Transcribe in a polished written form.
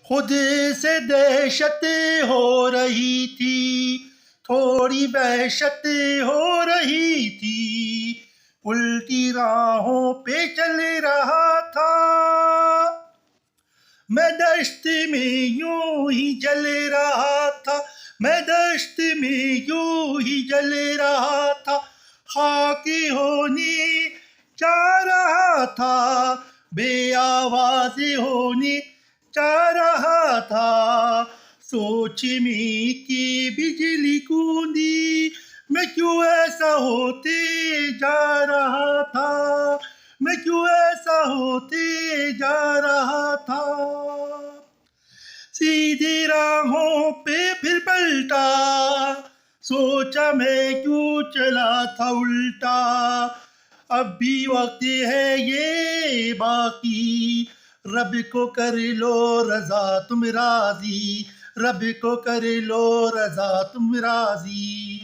खुद से दहशत हो रही थी, थोड़ी वहशत हो रही थी। उल्टी राहों पे चल रहा था, मैं दश्त में यूं ही जल रहा था, मैं दश्त में यूं ही जल रहा था। खाकी होने जा रहा था, बेआवाज़ होने जा रहा था। सोच में कि बिजली कूदी, मैं क्यों ऐसा होते जा रहा था, मैं क्यों ऐसा होते जा रहा था। सीधी राहों पे फिर पलटा, सोचा मैं क्यों चला था उल्टा। अब भी वक्त है ये बाकी, रब को कर लो रजा तुम राजी, रब को कर लो रजा तुम राजी।